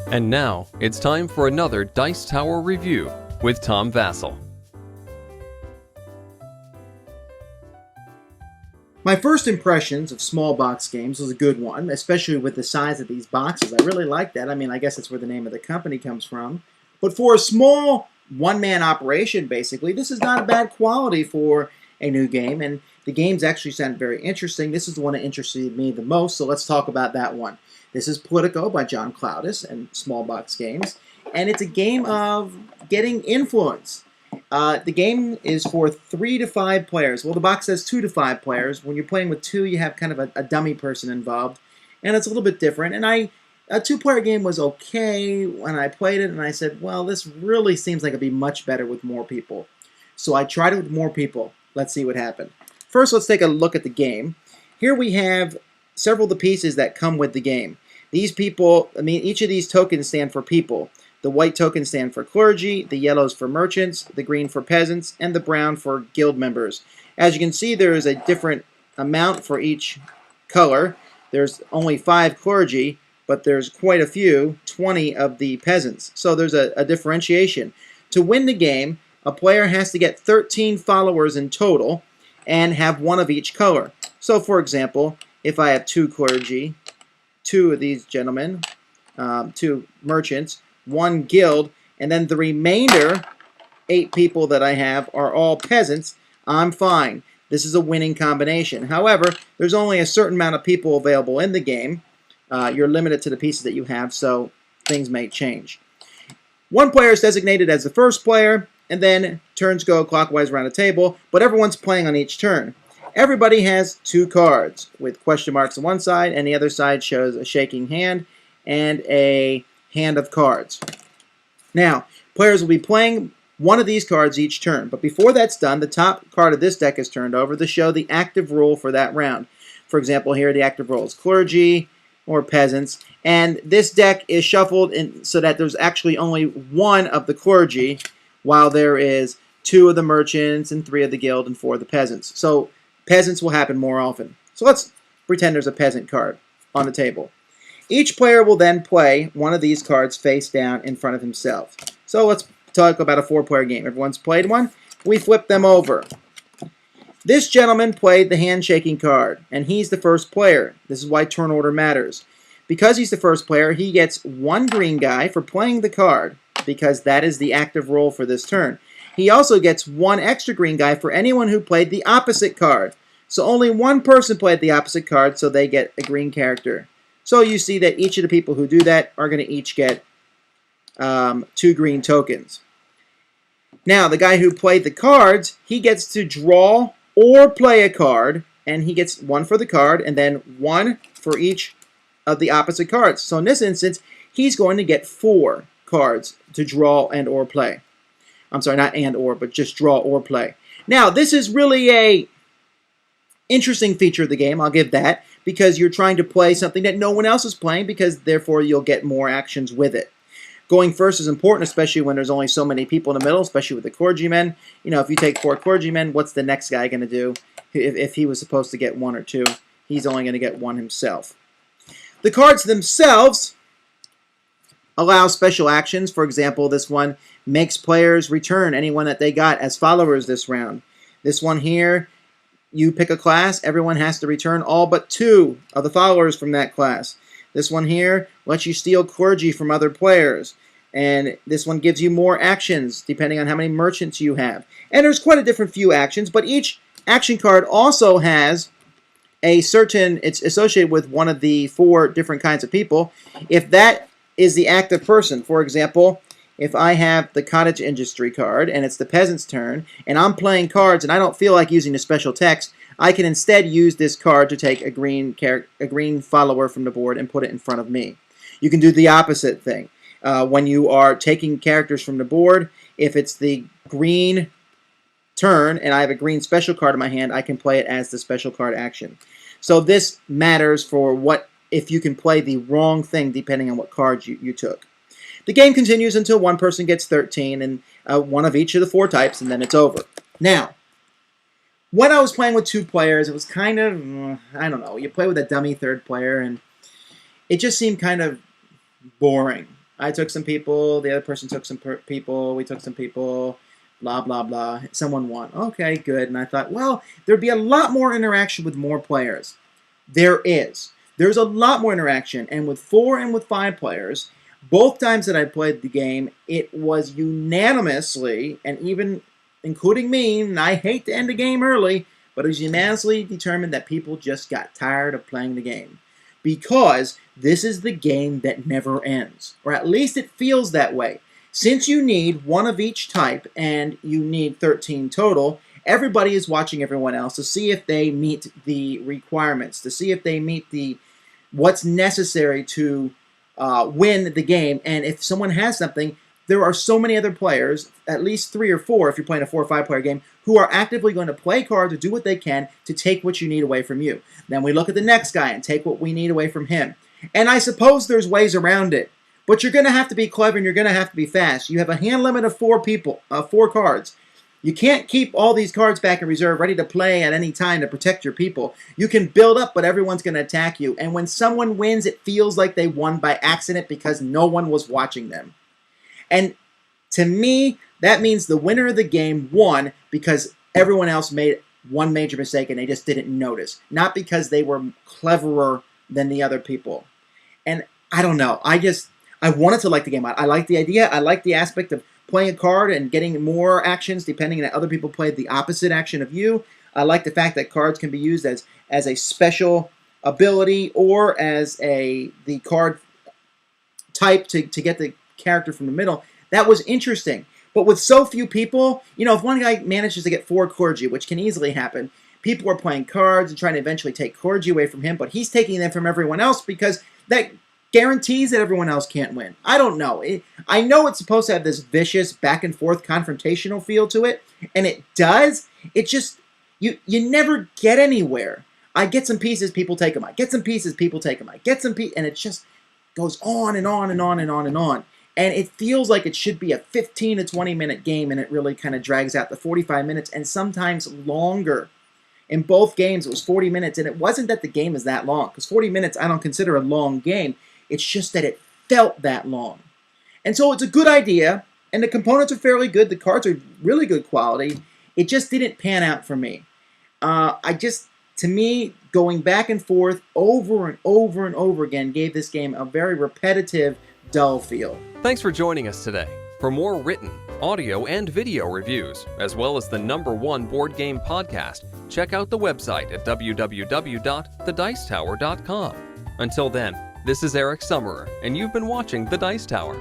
And now, it's time for another Dice Tower review with Tom Vasel. My first impressions of small box games was a good one, especially with the size of these boxes. I really like that. I mean, I guess that's where the name of the company comes from. But for a small one-man operation, basically, this is not a bad quality for a new game. And the games actually sound very interesting. This is the one that interested me the most, so let's talk about that one. This is Politico by John Clowdus and Small Box Games. And it's a game of getting influence. The game is for 3 to 5 players. Well, the box says 2 to 5 players. When you're playing with 2, you have kind of a dummy person involved. And it's a little bit different. And a 2-player game was okay when I played it. And I said, well, this really seems like it'd be much better with more people. So I tried it with more people. Let's see what happened. First, let's take a look at the game. Here we have several of the pieces that come with the game. These people, each of these tokens stand for people. The white tokens stand for clergy, the yellows for merchants, the green for peasants, and the brown for guild members. As you can see, there is a different amount for each color. There's only 5 clergy, but there's quite a few, 20 of the peasants. So there's a differentiation. To win the game, a player has to get 13 followers in total and have 1 of each color. So for example, if I have 2 clergy, 2 of these gentlemen, 2 merchants, 1 guild, and then the remainder 8 people that I have are all peasants, I'm fine. This is a winning combination. However, there's only a certain amount of people available in the game. You're limited to the pieces that you have, so things may change. One player is designated as the first player, and then turns go clockwise around the table, but everyone's playing on each turn. Everybody has 2 cards with question marks on one side, and the other side shows a shaking hand and a hand of cards. Now, players will be playing one of these cards each turn, but before that's done, the top card of this deck is turned over to show the active rule for that round. For example, here the active rule is clergy or peasants, and this deck is shuffled so that there's actually only 1 of the clergy, while there is 2 of the merchants and 3 of the guild and 4 of the peasants. So peasants will happen more often. So let's pretend there's a peasant card on the table. Each player will then play one of these cards face down in front of himself. So let's talk about a 4-player game. Everyone's played one. We flip them over. This gentleman played the handshaking card, and he's the first player. This is why turn order matters. Because he's the first player, he gets 1 green guy for playing the card, because that is the active role for this turn. He also gets 1 extra green guy for anyone who played the opposite card. So only 1 person played the opposite card, so they get a green character. So you see that each of the people who do that are going to each get 2 green tokens. Now, the guy who played the cards, he gets to draw or play a card, and he gets 1 for the card, and then 1 for each of the opposite cards. So in this instance, he's going to get 4 cards to draw and or play. I'm sorry, not and or, but just draw or play. Now, this is really a interesting feature of the game, I'll give that, because you're trying to play something that no one else is playing, because therefore you'll get more actions with it. Going first is important, especially when there's only so many people in the middle, especially with the clergymen. You know, if you take 4 clergymen, what's the next guy going to do? If he was supposed to get 1 or 2, he's only going to get 1 himself. The cards themselves allow special actions. For example, this one makes players return anyone that they got as followers this round. This one here, you pick a class, everyone has to return all but 2 of the followers from that class. This one here lets you steal clergy from other players. And this one gives you more actions depending on how many merchants you have. And there's quite a different few actions, but each action card also has a certain, it's associated with one of the 4 different kinds of people. If that is the active person, for example, if I have the cottage industry card and it's the peasant's turn and I'm playing cards and I don't feel like using the special text, I can instead use this card to take a green follower from the board and put it in front of me. You can do the opposite thing. When you are taking characters from the board, if it's the green turn and I have a green special card in my hand, I can play it as the special card action. So this matters for if you can play the wrong thing depending on what cards you took. The game continues until one person gets 13 and one of each of the 4 types, and then it's over. Now, when I was playing with 2 players, it was kind of, I don't know, you play with a dummy 3rd player, and it just seemed kind of boring. I took some people, the other person took some people, we took some people, blah, blah, blah. Someone won. Okay, good. And I thought, well, there'd be a lot more interaction with more players. There is. There's a lot more interaction. And with 4 and with 5 players, both times that I played the game, it was unanimously, and even including me, and I hate to end a game early, but it was unanimously determined that people just got tired of playing the game. Because this is the game that never ends. Or at least it feels that way. Since you need one of each type, and you need 13 total, everybody is watching everyone else to see if they meet the requirements, to see if they meet what's necessary to win the game. And if someone has something, there are so many other players, at least 3 or 4 if you're playing a 4 or 5 player game, who are actively going to play cards or do what they can to take what you need away from you. Then we look at the next guy and take what we need away from him. And I suppose there's ways around it, but you're going to have to be clever and you're going to have to be fast. You have a hand limit of 4 cards. You can't keep all these cards back in reserve ready to play at any time to protect your people. You can build up, but everyone's going to attack you. And when someone wins, it feels like they won by accident because no one was watching them. And to me, that means the winner of the game won because everyone else made one major mistake and they just didn't notice. Not because they were cleverer than the other people. And I don't know. I wanted to like the game. I like the idea. I like the aspect of playing a card and getting more actions depending on other people played the opposite action of you. I like the fact that cards can be used as a special ability or as the card type to get the character from the middle. That was interesting. But with so few people, if one guy manages to get 4 clergy, which can easily happen, people are playing cards and trying to eventually take clergy away from him, but he's taking them from everyone else because that guarantees that everyone else can't win. I don't know. I know it's supposed to have this vicious back and forth confrontational feel to it, and it does. It just, you never get anywhere. I get some pieces, people take them. I get some pieces, people take them. I get some pieces, and it just goes on and on and on and on and on. And it feels like it should be a 15 to 20 minute game, and it really kind of drags out to 45 minutes and sometimes longer. In both games, it was 40 minutes, and it wasn't that the game is that long, because 40 minutes I don't consider a long game. It's just that it felt that long. And so it's a good idea, and the components are fairly good. The cards are really good quality. It just didn't pan out for me. To me, going back and forth over and over and over again gave this game a very repetitive, dull feel. Thanks for joining us today. For more written, audio, and video reviews, as well as the #1 board game podcast, check out the website at www.thedicetower.com. Until then, this is Eric Summerer, and you've been watching The Dice Tower.